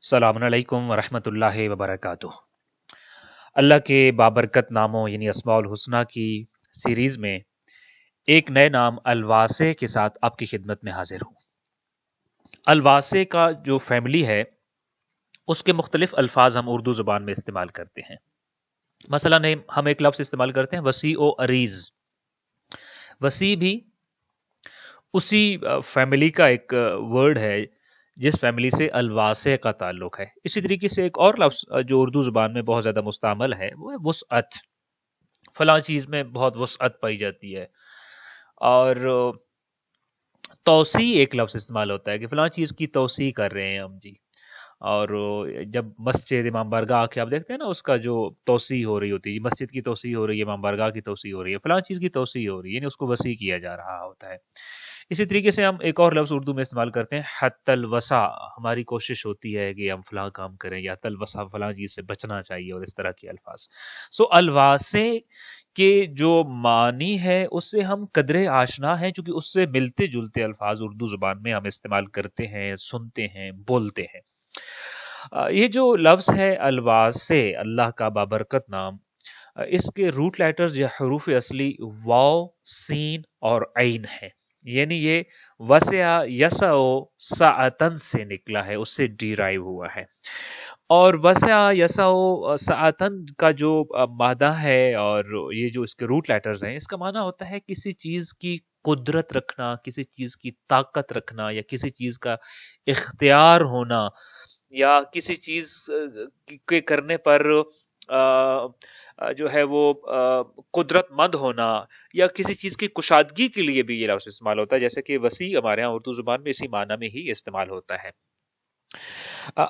السلام علیکم ورحمۃ اللہ وبرکاتہ۔ اللہ کے بابرکت ناموں یعنی اسماء الحسنہ کی سیریز میں ایک نئے نام الواسع کے ساتھ آپ کی خدمت میں حاضر ہوں۔ الواسع کا جو فیملی ہے اس کے مختلف الفاظ ہم اردو زبان میں استعمال کرتے ہیں۔ مثلا ہم ایک لفظ استعمال کرتے ہیں وسیع و عریض۔ وسیع بھی اسی فیملی کا ایک ورڈ ہے جس فیملی سے الواسع کا تعلق ہے۔ اسی طریقے سے ایک اور لفظ جو اردو زبان میں بہت زیادہ مستعمل ہے وہ ہے وسعت۔ فلاں چیز میں بہت وسعت پائی جاتی ہے۔ اور توسیع ایک لفظ استعمال ہوتا ہے کہ فلاں چیز کی توسیع کر رہے ہیں ہم جی۔ اور جب مسجد امام بارگاہ کے آپ دیکھتے ہیں نا اس کا جو توسیع ہو رہی ہوتی ہے، مسجد کی توسیع ہو رہی ہے، امام بارگاہ کی توسیع ہو رہی ہے، فلاں چیز کی توسیع ہو رہی ہے، یعنی اس کو وسیع کیا جا رہا ہوتا ہے۔ اسی طریقے سے ہم ایک اور لفظ اردو میں استعمال کرتے ہیں حت الوسع۔ ہماری کوشش ہوتی ہے کہ ہم فلاں کام کریں یا حت الوسع فلاں چیز سے بچنا چاہیے اور اس طرح کے الفاظ۔ الواسع کے جو معنی ہے اس سے ہم قدرے آشنا ہیں، چونکہ اس سے ملتے جلتے الفاظ اردو زبان میں ہم استعمال کرتے ہیں، سنتے ہیں، بولتے ہیں۔ یہ جو لفظ ہے الواسع، اللہ کا بابرکت نام، اس کے روٹ لیٹرز یا حروف اصلی واو، سین اور عین ہیں۔ یعنی یہ وسع یسع سعتن سے نکلا ہے، اس سے ڈیرائیو ہوا ہے۔ اور وسع یسع سعتن کا جو مادہ ہے اور یہ جو اس کے روٹ لیٹرز ہیں، اس کا معنی ہوتا ہے کسی چیز کی قدرت رکھنا، کسی چیز کی طاقت رکھنا، یا کسی چیز کا اختیار ہونا، یا کسی چیز کے کرنے پر جو ہے وہ قدرت مند ہونا، یا کسی چیز کی کشادگی کے لیے بھی یہ لفظ استعمال ہوتا ہے، جیسے کہ وسیع ہمارے ہاں اردو زبان میں اسی معنی میں ہی استعمال ہوتا ہے۔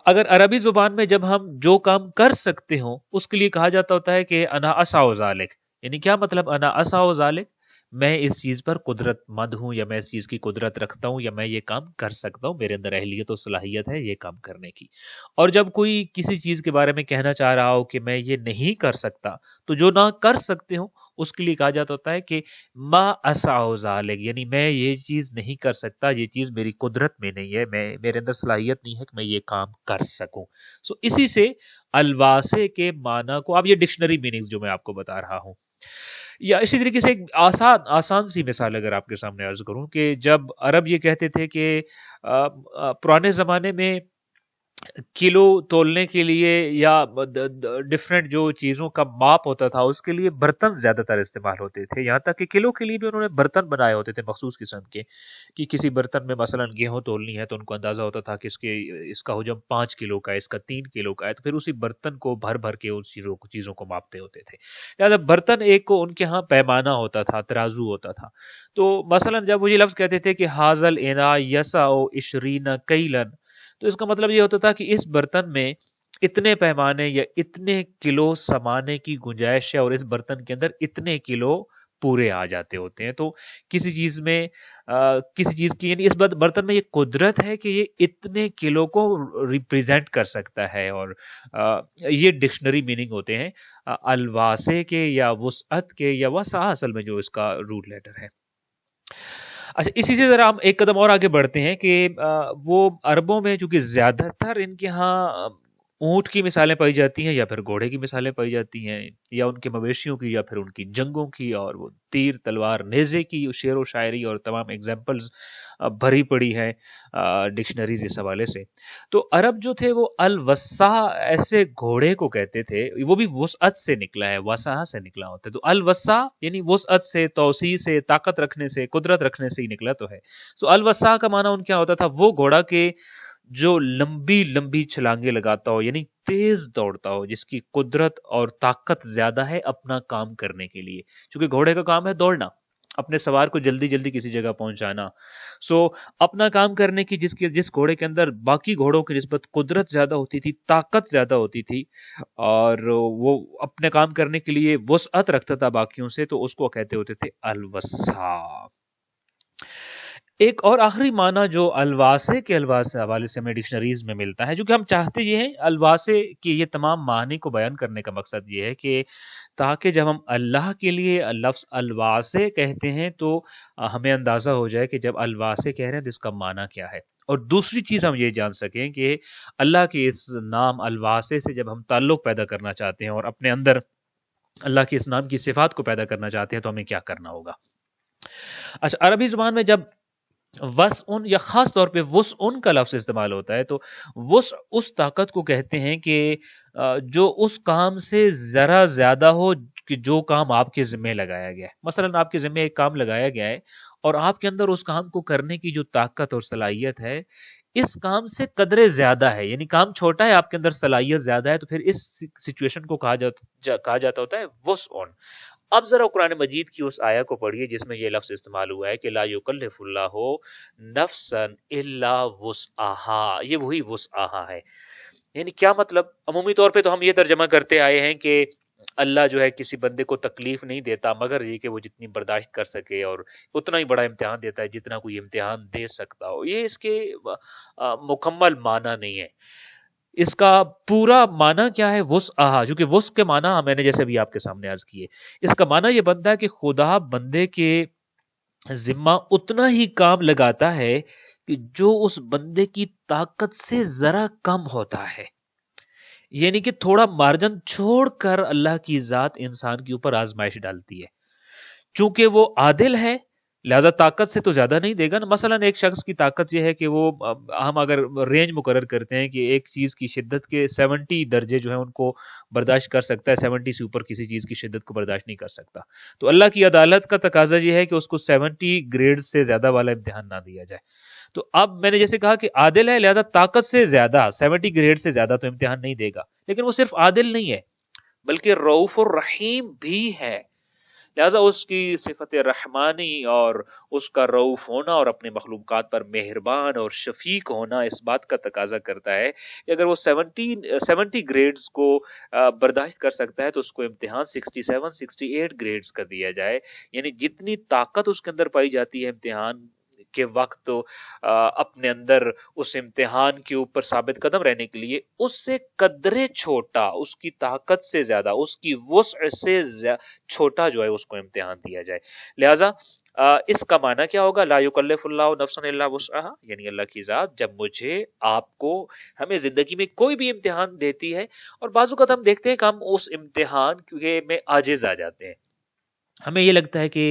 اگر عربی زبان میں جب ہم جو کام کر سکتے ہوں اس کے لیے کہا جاتا ہوتا ہے کہ انا اسع ذالک، یعنی کیا مطلب انا اسع ذالک؟ میں اس چیز پر قدرت مند ہوں، یا میں اس چیز کی قدرت رکھتا ہوں، یا میں یہ کام کر سکتا ہوں، میرے اندر اہلیت و صلاحیت ہے یہ کام کرنے کی۔ اور جب کوئی کسی چیز کے بارے میں کہنا چاہ رہا ہو کہ میں یہ نہیں کر سکتا، تو جو نہ کر سکتے ہوں اس کے لیے کہا جاتا ہوتا ہے کہ ما اسع ذالک، یعنی میں یہ چیز نہیں کر سکتا، یہ چیز میری قدرت میں نہیں ہے، میرے اندر صلاحیت نہیں ہے کہ میں یہ کام کر سکوں۔ اسی سے الواسع کے معنی کو، اب یہ ڈکشنری میننگز جو میں آپ کو بتا رہا ہوں، یا اسی طریقے سے ایک آسان سی مثال اگر آپ کے سامنے عرض کروں کہ جب عرب یہ کہتے تھے کہ پرانے زمانے میں کلو تولنے کے لیے یا ڈفرینٹ جو چیزوں کا ماپ ہوتا تھا اس کے لیے برتن زیادہ تر استعمال ہوتے تھے، یہاں تک کہ کلو کے لیے بھی انہوں نے برتن بنائے ہوتے تھے مخصوص قسم کے، کہ کسی برتن میں مثلا گیہوں تولنی ہے تو ان کو اندازہ ہوتا تھا کہ اس کا حجم 5 کلو کا ہے، اس کا 3 کلو کا ہے، تو پھر اسی برتن کو بھر بھر کے اس چیزوں کو ماپتے ہوتے تھے۔ لہٰذا برتن ایک کو ان کے ہاں پیمانہ ہوتا تھا، ترازو ہوتا تھا۔ تو مثلا جب وہ یہ لفظ کہتے تھے کہ حاضل انا یسع 20 کیلن، تو اس کا مطلب یہ ہوتا تھا کہ اس برتن میں اتنے پیمانے یا اتنے کلو سمانے کی گنجائش ہے، اور اس برتن کے اندر اتنے کلو پورے آ جاتے ہوتے ہیں۔ تو کسی چیز میں کسی چیز کی، یعنی اس برتن میں یہ قدرت ہے کہ یہ اتنے کلو کو ریپریزنٹ کر سکتا ہے۔ اور یہ ڈکشنری میننگ ہوتے ہیں الواسع کے یا وسعت کے، یا وسع اصل میں جو اس کا روٹ لیٹر ہے۔ اچھا، اسی سے ذرا ہم ایک قدم اور آگے بڑھتے ہیں کہ وہ عربوں میں چونکہ زیادہ تر ان کے ہاں اونٹ کی مثالیں پائی جاتی ہیں، یا پھر گھوڑے کی مثالیں پائی جاتی ہیں، یا ان کے مویشیوں کی، یا پھر ان کی جنگوں کی، اور وہ تیر تلوار نیزے کی شعر و شاعری اور تمام ایگزامپلز بھری پڑی ہیں ڈکشنریز اس حوالے سے۔ تو عرب جو تھے وہ الوسع ایسے گھوڑے کو کہتے تھے، وہ بھی وسعت سے نکلا ہے، وسع سے نکلا ہوتا ہے۔ تو الوسع یعنی وسعت سے، توسیع سے، طاقت رکھنے سے، قدرت رکھنے سے ہی نکلا تو ہے۔ الوسع کا معنی ان کیا ہوتا تھا؟ وہ گھوڑا کہ جو لمبی لمبی چھلانگیں لگاتا ہو، یعنی تیز دوڑتا ہو، جس کی قدرت اور طاقت زیادہ ہے اپنا کام کرنے کے لیے، چونکہ گھوڑے کا کام ہے دوڑنا، اپنے سوار کو جلدی جلدی کسی جگہ پہنچانا۔ اپنا کام کرنے کی جس گھوڑے کے اندر باقی گھوڑوں کی نسبت قدرت زیادہ ہوتی تھی، طاقت زیادہ ہوتی تھی، اور وہ اپنے کام کرنے کے لیے وسعت رکھتا تھا باقیوں سے، تو اس کو کہتے ہوتے تھے الوسع۔ ایک اور آخری معنی جو الواسع کے حوالے سے ہمیں ڈکشنریز میں ملتا ہے، جو کہ ہم چاہتے یہ ہیں الواسع کی یہ تمام معنی کو بیان کرنے کا مقصد یہ ہے کہ تاکہ جب ہم اللہ کے لیے لفظ الواسع کہتے ہیں تو ہمیں اندازہ ہو جائے کہ جب الواسع کہہ رہے ہیں تو اس کا معنی کیا ہے۔ اور دوسری چیز ہم یہ جان سکیں کہ اللہ کے اس نام الواسع سے جب ہم تعلق پیدا کرنا چاہتے ہیں اور اپنے اندر اللہ کے اس نام کی صفات کو پیدا کرنا چاہتے ہیں تو ہمیں کیا کرنا ہوگا. اچھا، عربی زبان میں جب وسعن یا خاص طور پہ وسعن کا لفظ استعمال ہوتا ہے تو وسع اس طاقت کو کہتے ہیں کہ جو اس کام سے ذرا زیادہ ہو کہ جو کام آپ کے ذمہ لگایا گیا ہے. مثلا آپ کے ذمہ ایک کام لگایا گیا ہے اور آپ کے اندر اس کام کو کرنے کی جو طاقت اور صلاحیت ہے اس کام سے قدرے زیادہ ہے، یعنی کام چھوٹا ہے، آپ کے اندر صلاحیت زیادہ ہے، تو پھر اس سچویشن کو کہا جاتا ہوتا ہے وسعن. اب ذرا قرآن مجید کی اس آیہ کو پڑھیے جس میں یہ لفظ استعمال ہوا ہے کہ لا یکلف اللہ نفسا الا وسعها، یہ وہی وسعها ہے. یعنی کیا مطلب؟ عمومی طور پہ تو ہم یہ ترجمہ کرتے آئے ہیں کہ اللہ جو ہے کسی بندے کو تکلیف نہیں دیتا مگر یہ کہ وہ جتنی برداشت کر سکے، اور اتنا ہی بڑا امتحان دیتا ہے جتنا کوئی امتحان دے سکتا ہو. یہ اس کے مکمل معنی نہیں ہے. اس کا پورا معنی کیا ہے؟ وسعها، جو کہ وسع کے معنی میں نے جیسے بھی آپ کے سامنے عرض کیے، اس کا معنی یہ بنتا ہے کہ خدا بندے کے ذمہ اتنا ہی کام لگاتا ہے کہ جو اس بندے کی طاقت سے ذرا کم ہوتا ہے. یعنی کہ تھوڑا مارجن چھوڑ کر اللہ کی ذات انسان کے اوپر آزمائش ڈالتی ہے. چونکہ وہ عادل ہے لہذا طاقت سے تو زیادہ نہیں دے گا نا. مثلا ایک شخص کی طاقت یہ ہے کہ وہ، ہم اگر رینج مقرر کرتے ہیں کہ ایک چیز کی شدت کے 70 درجے جو ہیں ان کو برداشت کر سکتا ہے، 70 سے اوپر کسی چیز کی شدت کو برداشت نہیں کر سکتا، تو اللہ کی عدالت کا تقاضا یہ ہے کہ اس کو 70 گریڈ سے زیادہ والا امتحان نہ دیا جائے. تو اب میں نے جیسے کہا کہ عادل ہے لہذا طاقت سے زیادہ 70 گریڈ سے زیادہ تو امتحان نہیں دے گا، لیکن وہ صرف عادل نہیں ہے بلکہ رؤوف الرحیم بھی ہے. لہذا اس کی صفت رحمانی اور اس کا رؤوف ہونا اور اپنے مخلوقات پر مہربان اور شفیق ہونا اس بات کا تقاضا کرتا ہے کہ اگر وہ 70 گریڈز کو برداشت کر سکتا ہے تو اس کو امتحان 67-68 گریڈز کا دیا جائے. یعنی جتنی طاقت اس کے اندر پائی جاتی ہے امتحان کے وقت تو اپنے اندر اس امتحان کے اوپر ثابت قدم رہنے کے لیے اس سے قدرے چھوٹا، اس کی طاقت سے زیادہ، اس کی وسع سے چھوٹا جو ہے اس کو امتحان دیا جائے. لہذا اس کا معنی کیا ہوگا؟ لا یکلف اللہ نفسا الا وسعها، یعنی اللہ کی ذات جب مجھے، آپ کو، ہمیں زندگی میں کوئی بھی امتحان دیتی ہے اور بعض اوقات ہم دیکھتے ہیں کہ ہم اس امتحان میں عاجز آ جاتے ہیں. ہمیں یہ لگتا ہے کہ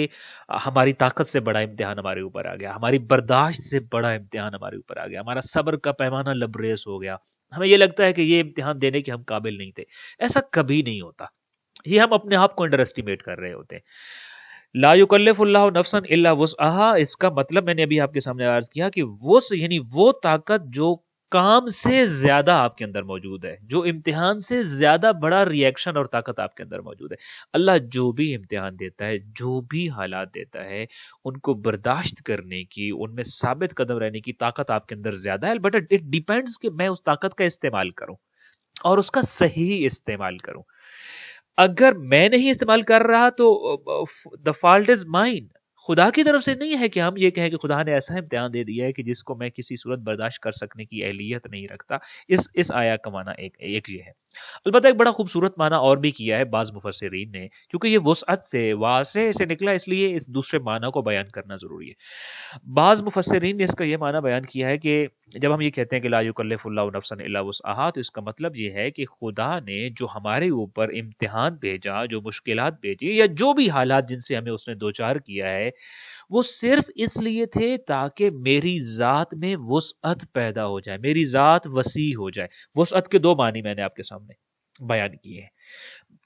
ہماری طاقت سے بڑا امتحان ہمارے اوپر آ گیا، ہماری برداشت سے بڑا امتحان ہمارے اوپر آ گیا، ہمارا صبر کا پیمانہ لبریز ہو گیا. ہمیں یہ لگتا ہے کہ یہ امتحان دینے کے ہم قابل نہیں تھے. ایسا کبھی نہیں ہوتا، یہ ہم اپنے آپ کو انڈر اسٹیمیٹ کر رہے ہوتے ہیں. لا یکلف اللہ نفسا الا وسعها، اس کا مطلب میں نے ابھی آپ کے سامنے عرض کیا کہ وسع یعنی وہ طاقت جو کام سے زیادہ آپ کے اندر موجود ہے، جو امتحان سے زیادہ بڑا ریئیکشن اور طاقت آپ کے اندر موجود ہے. اللہ جو بھی امتحان دیتا ہے، جو بھی حالات دیتا ہے، ان کو برداشت کرنے کی، ان میں ثابت قدم رہنے کی طاقت آپ کے اندر زیادہ ہے. بٹ اٹ ڈیپینڈز کہ میں اس طاقت کا استعمال کروں اور اس کا صحیح استعمال کروں. اگر میں نہیں استعمال کر رہا تو the fault is mine، خدا کی طرف سے نہیں ہے کہ ہم یہ کہیں کہ خدا نے ایسا امتحان دے دیا ہے کہ جس کو میں کسی صورت برداشت کر سکنے کی اہلیت نہیں رکھتا. اس آیا کا معنی ایک یہ ہے. البتہ ایک بڑا خوبصورت معنی اور بھی کیا ہے بعض مفسرین نے، کیونکہ یہ وسعت سے، واسع سے نکلا، اس لیے اس دوسرے معنی کو بیان کرنا ضروری ہے. بعض مفسرین نے اس کا یہ معنی بیان کیا ہے کہ جب ہم یہ کہتے ہیں کہ لا یکلف اللہ نفسا الا وسعها، تو اس کا مطلب یہ ہے کہ خدا نے جو ہمارے اوپر امتحان بھیجا، جو مشکلات بھیجی، یا جو بھی حالات جن سے ہمیں اس نے دوچار کیا ہے، وہ صرف اس لیے تھے تاکہ میری ذات میں وسعت پیدا ہو جائے، میری ذات وسیع ہو جائے. وسعت کے دو معنی میں نے آپ کے سامنے بیان کیے ہیں.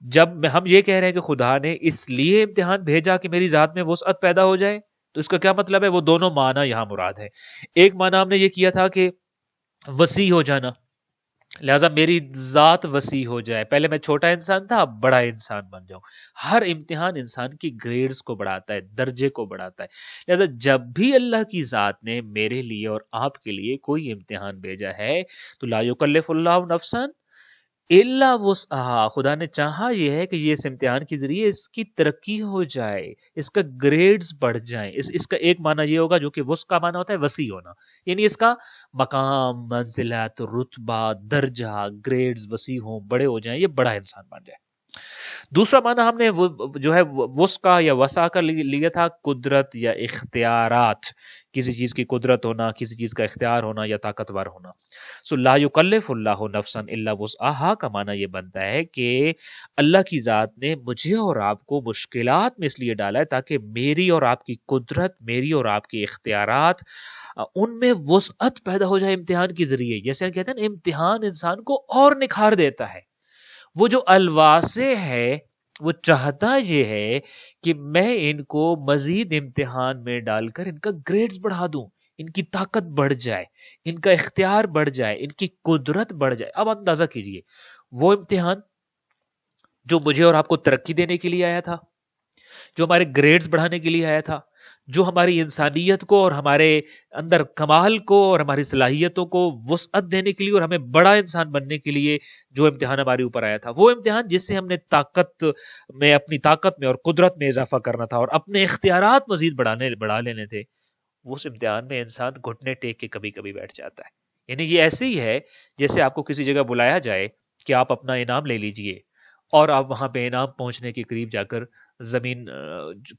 جب ہم یہ کہہ رہے ہیں کہ خدا نے اس لیے امتحان بھیجا کہ میری ذات میں وسعت پیدا ہو جائے، تو اس کا کیا مطلب ہے؟ وہ دونوں معنی یہاں مراد ہے. ایک معنی ہم نے یہ کیا تھا کہ وسیع ہو جانا، لہذا میری ذات وسیع ہو جائے. پہلے میں چھوٹا انسان تھا، اب بڑا انسان بن جاؤں. ہر امتحان انسان کی گریڈز کو بڑھاتا ہے، درجے کو بڑھاتا ہے. لہذا جب بھی اللہ کی ذات نے میرے لیے اور آپ کے لیے کوئی امتحان بھیجا ہے تو لا یکلف اللہ نفسا الا وسعها، خدا نے چاہا یہ ہے کہ یہ اس امتحان کے ذریعے اس کی ترقی ہو جائے، اس کا گریڈز بڑھ جائیں. اس کا ایک معنی یہ ہوگا جو کہ وسع کا معنی ہوتا ہے وسیع ہونا، یعنی اس کا مقام، منزلت، رتبہ، درجہ، گریڈز وسیع ہوں، بڑے ہو جائیں، یہ بڑا انسان بن جائے. دوسرا معنی ہم نے جو ہے وسع یا وسع کا لیا تھا قدرت یا اختیارات، کسی چیز کی قدرت ہونا، کسی چیز کا اختیار ہونا یا طاقتور ہونا. سو لا یکلف اللہ نفسا الا وسعها کا معنی یہ بنتا ہے کہ اللہ کی ذات نے مجھے اور آپ کو مشکلات میں اس لیے ڈالا ہے تاکہ میری اور آپ کی قدرت، میری اور آپ کے اختیارات، ان میں وسعت پیدا ہو جائے امتحان کے ذریعے. جیسے کہتے ہیں نا، امتحان انسان کو اور نکھار دیتا ہے. وہ جو الواسع ہے وہ چاہتا یہ ہے کہ میں ان کو مزید امتحان میں ڈال کر ان کا گریڈز بڑھا دوں، ان کی طاقت بڑھ جائے، ان کا اختیار بڑھ جائے، ان کی قدرت بڑھ جائے. اب اندازہ کیجئے وہ امتحان جو مجھے اور آپ کو ترقی دینے کے لیے آیا تھا، جو ہمارے گریڈز بڑھانے کے لیے آیا تھا، جو ہماری انسانیت کو اور ہمارے اندر کمال کو اور ہماری صلاحیتوں کو وسعت دینے کے لیے اور ہمیں بڑا انسان بننے کے لیے جو امتحان ہمارے اوپر آیا تھا، وہ امتحان جس سے ہم نے طاقت میں، اپنی طاقت میں اور قدرت میں اضافہ کرنا تھا اور اپنے اختیارات مزید بڑھا لینے تھے، اس امتحان میں انسان گھٹنے ٹیک کے کبھی کبھی بیٹھ جاتا ہے. یعنی یہ ایسے ہی ہے جیسے آپ کو کسی جگہ بلایا جائے کہ آپ اپنا انعام لے لیجئے اور آپ وہاں پہ انعام پہنچنے کے قریب جا کر زمین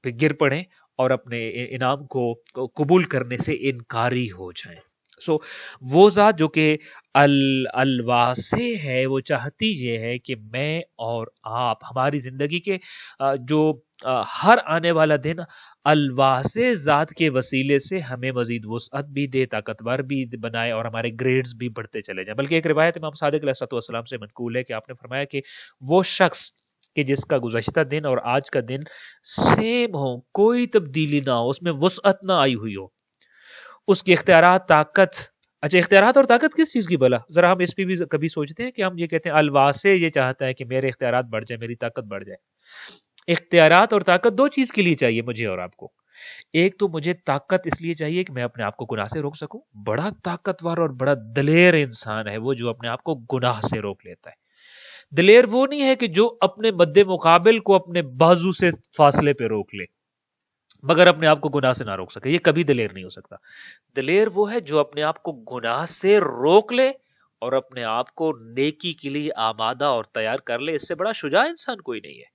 پہ گر پڑیں اور اپنے انعام کو قبول کرنے سے انکاری ہو جائیں. سو وہ ذات جو کہ الواسع ہے، وہ چاہتی یہ ہے کہ میں اور آپ ہماری زندگی کے جو ہر آنے والا دن الواسع ذات کے وسیلے سے ہمیں مزید وسعت بھی دے، طاقتور بھی بنائے اور ہمارے گریڈز بھی بڑھتے چلے جائیں. بلکہ ایک روایت امام صادق علیہ السلام سے منقول ہے کہ آپ نے فرمایا کہ وہ شخص کہ جس کا گزشتہ دن اور آج کا دن سیم ہو، کوئی تبدیلی نہ ہو، اس میں وسعت نہ آئی ہوئی ہو، اس کی اختیارات، طاقت. اچھا، اختیارات اور طاقت کس چیز کی بھلا؟ ذرا ہم اس پہ بھی کبھی سوچتے ہیں کہ ہم یہ کہتے ہیں الواسع یہ چاہتا ہے کہ میرے اختیارات بڑھ جائیں، میری طاقت بڑھ جائے. اختیارات اور طاقت دو چیز کے لیے چاہیے مجھے اور آپ کو. ایک تو مجھے طاقت اس لیے چاہیے کہ میں اپنے آپ کو گناہ سے روک سکوں. بڑا طاقتور اور بڑا دلیر انسان ہے وہ جو اپنے آپ کو گناہ سے روک لیتا ہے. دلیر وہ نہیں ہے کہ جو اپنے مد مقابل کو اپنے بازو سے فاصلے پہ روک لے مگر اپنے آپ کو گناہ سے نہ روک سکے. یہ کبھی دلیر نہیں ہو سکتا. دلیر وہ ہے جو اپنے آپ کو گناہ سے روک لے اور اپنے آپ کو نیکی کے لیے آمادہ اور تیار کر لے. اس سے بڑا شجاع انسان کوئی نہیں ہے،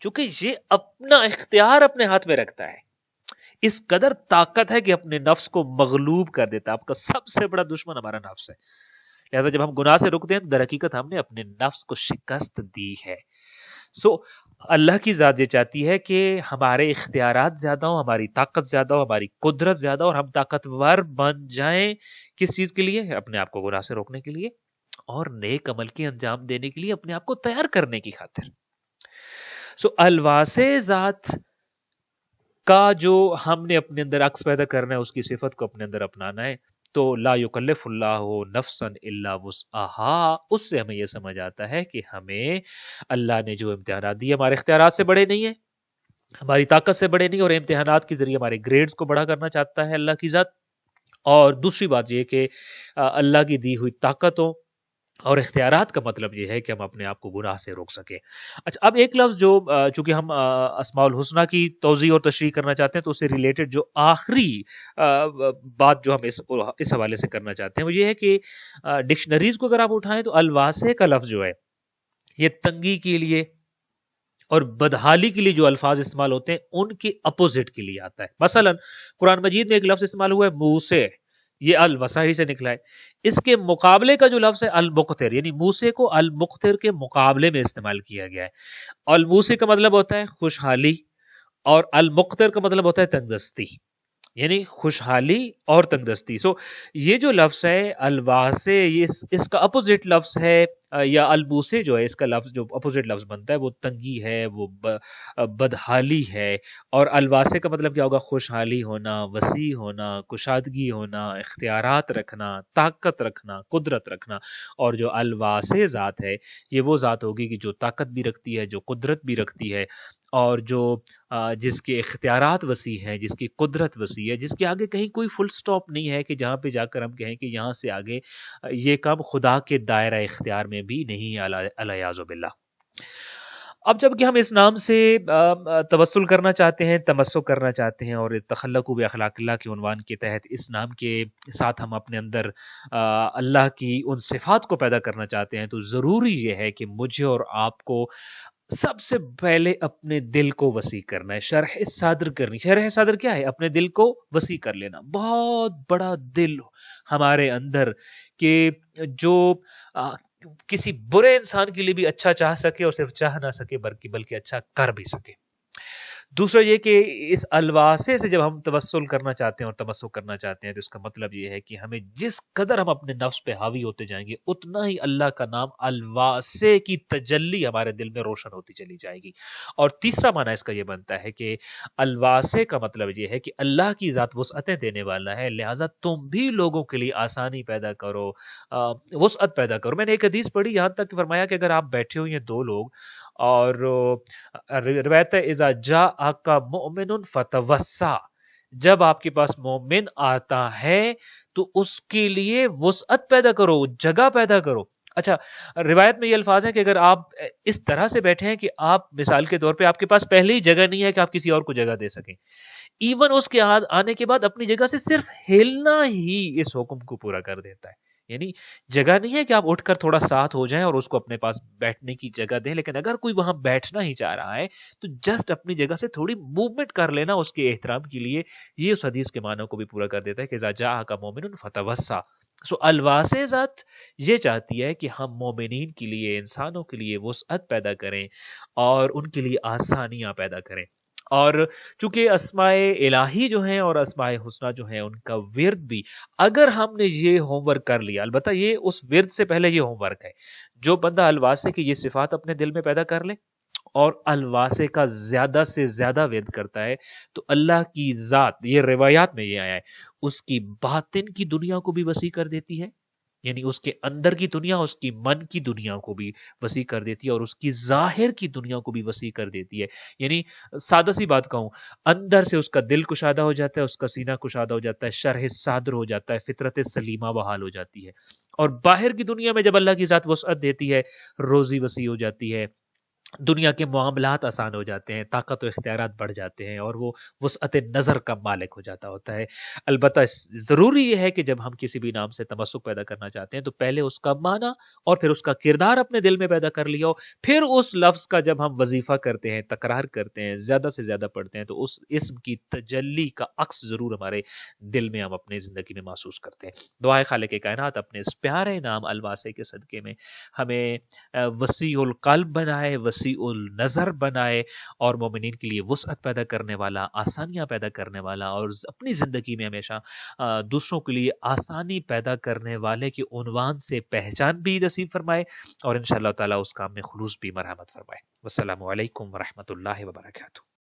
چونکہ یہ اپنا اختیار اپنے ہاتھ میں رکھتا ہے. اس قدر طاقت ہے کہ اپنے نفس کو مغلوب کر دیتا ہے. آپ کا سب سے بڑا دشمن ہمارا نفس ہے. لہذا جب ہم گناہ سے رکتے ہیں در حقیقت ہم نے اپنے نفس کو شکست دی ہے. سو اللہ کی ذات یہ چاہتی ہے کہ ہمارے اختیارات زیادہ ہوں، ہماری طاقت زیادہ ہو، ہماری قدرت زیادہ ہو اور ہم طاقتور بن جائیں. کس چیز کے لیے؟ اپنے آپ کو گناہ سے روکنے کے لیے اور نیک عمل کے انجام دینے کے لیے، اپنے آپ کو تیار کرنے کی خاطر. سو الواسع ذات کا جو ہم نے اپنے اندر عکس پیدا کرنا ہے، اس کی صفت کو اپنے اندر اپنانا ہے. تو لا یکلف اللہ نفسا الا وسعها، اس سے ہمیں یہ سمجھ آتا ہے کہ ہمیں اللہ نے جو امتحانات دیے ہمارے اختیارات سے بڑے نہیں ہیں، ہماری طاقت سے بڑے نہیں، اور امتحانات کے ذریعے ہمارے گریڈز کو بڑا کرنا چاہتا ہے اللہ کی ذات. اور دوسری بات یہ کہ اللہ کی دی ہوئی طاقتوں اور اختیارات کا مطلب یہ ہے کہ ہم اپنے آپ کو گناہ سے روک سکیں. اچھا، اب ایک لفظ جو چونکہ ہم اسماء الحسنہ کی توضیح اور تشریح کرنا چاہتے ہیں تو اس سے ریلیٹڈ جو آخری بات جو ہم اس حوالے سے کرنا چاہتے ہیں وہ یہ ہے کہ ڈکشنریز کو اگر آپ اٹھائیں تو الواسع کا لفظ جو ہے یہ تنگی کے لیے اور بدحالی کے لیے جو الفاظ استعمال ہوتے ہیں ان کے اپوزٹ کے لیے آتا ہے. مثلا قرآن مجید میں ایک لفظ استعمال ہوا ہے موسع، یہ الوسع ہی سے نکلا ہے. اس کے مقابلے کا جو لفظ ہے المقتر، یعنی موسع کو المقتر کے مقابلے میں استعمال کیا گیا ہے. الموسع کا مطلب ہوتا ہے خوشحالی اور المقتر کا مطلب ہوتا ہے تنگ دستی، یعنی خوشحالی اور تنگ دستی. سو یہ جو لفظ ہے الواسع، اس کا اپوزٹ لفظ ہے، یا البوسع جو ہے اس کا لفظ جو اپوزٹ لفظ بنتا ہے وہ تنگی ہے، وہ بدحالی ہے. اور الواسع کا مطلب کیا ہوگا؟ خوشحالی ہونا، وسیع ہونا، کشادگی ہونا، اختیارات رکھنا، طاقت رکھنا، قدرت رکھنا. اور جو الواسع ذات ہے یہ وہ ذات ہوگی کہ جو طاقت بھی رکھتی ہے، جو قدرت بھی رکھتی ہے، اور جو جس کے اختیارات وسیع ہیں، جس کی قدرت وسیع ہے، جس کے آگے کہیں کوئی فل سٹاپ نہیں ہے کہ جہاں پہ جا کر ہم کہیں کہ یہاں سے آگے یہ کام خدا کے دائرہ اختیار میں بھی نہیں، الیاذ باللہ. اب جب کہ ہم اس نام سے توسل کرنا چاہتے ہیں، تمسک کرنا چاہتے ہیں اور تخلق باخلاق اللہ کے عنوان کے تحت اس نام کے ساتھ ہم اپنے اندر اللہ کی ان صفات کو پیدا کرنا چاہتے ہیں، تو ضروری یہ ہے کہ مجھے اور آپ کو سب سے پہلے اپنے دل کو وسیع کرنا ہے، شرح صدر کرنی. شرح صدر کیا ہے؟ اپنے دل کو وسیع کر لینا. بہت بڑا دل ہمارے اندر کہ جو کسی برے انسان کے لیے بھی اچھا چاہ سکے، اور صرف چاہ نہ سکے بلکہ اچھا کر بھی سکے. دوسرا یہ کہ اس الواسے سے جب ہم توسل کرنا چاہتے ہیں اور تمسک کرنا چاہتے ہیں تو اس کا مطلب یہ ہے کہ ہمیں جس قدر ہم اپنے نفس پہ حاوی ہوتے جائیں گے اتنا ہی اللہ کا نام الواسے کی تجلی ہمارے دل میں روشن ہوتی چلی جائے گی. اور تیسرا معنی اس کا یہ بنتا ہے کہ الواسے کا مطلب یہ ہے کہ اللہ کی ذات وسعتیں دینے والا ہے، لہٰذا تم بھی لوگوں کے لیے آسانی پیدا کرو، وسعت پیدا کرو. میں نے ایک حدیث پڑھی، یہاں تک کہ فرمایا کہ اگر آپ بیٹھے ہوئے ہیں دو لوگ، اور روایت ہے اذا جاءک مؤمن فتوسع، جب آپ کے پاس مومن آتا ہے تو اس کے لیے وسعت پیدا کرو، جگہ پیدا کرو. اچھا، روایت میں یہ الفاظ ہیں کہ اگر آپ اس طرح سے بیٹھے ہیں کہ آپ مثال کے طور پہ آپ کے پاس پہلے ہی جگہ نہیں ہے کہ آپ کسی اور کو جگہ دے سکیں، ایون اس کے آنے کے بعد اپنی جگہ سے صرف ہلنا ہی اس حکم کو پورا کر دیتا ہے. یعنی جگہ نہیں ہے کہ آپ اٹھ کر تھوڑا ساتھ ہو جائیں اور اس کو اپنے پاس بیٹھنے کی جگہ دیں، لیکن اگر کوئی وہاں بیٹھنا ہی چاہ رہا ہے تو جسٹ اپنی جگہ سے تھوڑی موومنٹ کر لینا اس کے احترام کے لیے، یہ اس حدیث کے معنی کو بھی پورا کر دیتا ہے کہ اذا جاءک مومن فتوسع. سو الواسع ذات یہ چاہتی ہے کہ ہم مومنین کے لیے، انسانوں کے لیے وسعت پیدا کریں اور ان کے لیے آسانیاں پیدا کریں. اور چونکہ اسماء الہی جو ہیں اور اسماء حسنہ جو ہیں ان کا ورد بھی، اگر ہم نے یہ ہوم ورک کر لیا، البتہ یہ اس ورد سے پہلے یہ ہوم ورک ہے، جو بندہ الواسع کی یہ صفات اپنے دل میں پیدا کر لے اور الواسع کا زیادہ سے زیادہ ورد کرتا ہے تو اللہ کی ذات، یہ روایات میں یہ آیا ہے، اس کی باطن کی دنیا کو بھی وسیع کر دیتی ہے. یعنی اس کے اندر کی دنیا، اس کی من کی دنیا کو بھی وسیع کر دیتی ہے اور اس کی ظاہر کی دنیا کو بھی وسیع کر دیتی ہے. یعنی سادہ سی بات کہوں، اندر سے اس کا دل کشادہ ہو جاتا ہے، اس کا سینہ کشادہ ہو جاتا ہے، شرح صادر ہو جاتا ہے، فطرت سلیمہ بحال ہو جاتی ہے. اور باہر کی دنیا میں جب اللہ کی ذات وسعت دیتی ہے، روزی وسیع ہو جاتی ہے، دنیا کے معاملات آسان ہو جاتے ہیں، طاقت و اختیارات بڑھ جاتے ہیں اور وہ وسعت نظر کا مالک ہو جاتا ہوتا ہے. البتہ ضروری یہ ہے کہ جب ہم کسی بھی نام سے تمسک پیدا کرنا چاہتے ہیں تو پہلے اس کا معنی اور پھر اس کا کردار اپنے دل میں پیدا کر لیا ہو، پھر اس لفظ کا جب ہم وظیفہ کرتے ہیں، تکرار کرتے ہیں، زیادہ سے زیادہ پڑھتے ہیں تو اس اسم کی تجلی کا عکس ضرور ہمارے دل میں ہم اپنے زندگی میں محسوس کرتے ہیں. دعائے خالق کائنات اپنے اس پیارے نام الواسع کے صدقے میں ہمیں وسیع القلب بنائے، وسیع النظر بنائے اور مومنین کے لیے وسعت پیدا کرنے والا، آسانیاں پیدا کرنے والا اور اپنی زندگی میں ہمیشہ دوسروں کے لیے آسانی پیدا کرنے والے کے عنوان سے پہچان بھی نصیب فرمائے اور انشاءاللہ تعالی اس کام میں خلوص بھی مرحمت فرمائے. والسلام علیکم ورحمۃ اللہ وبرکاتہ.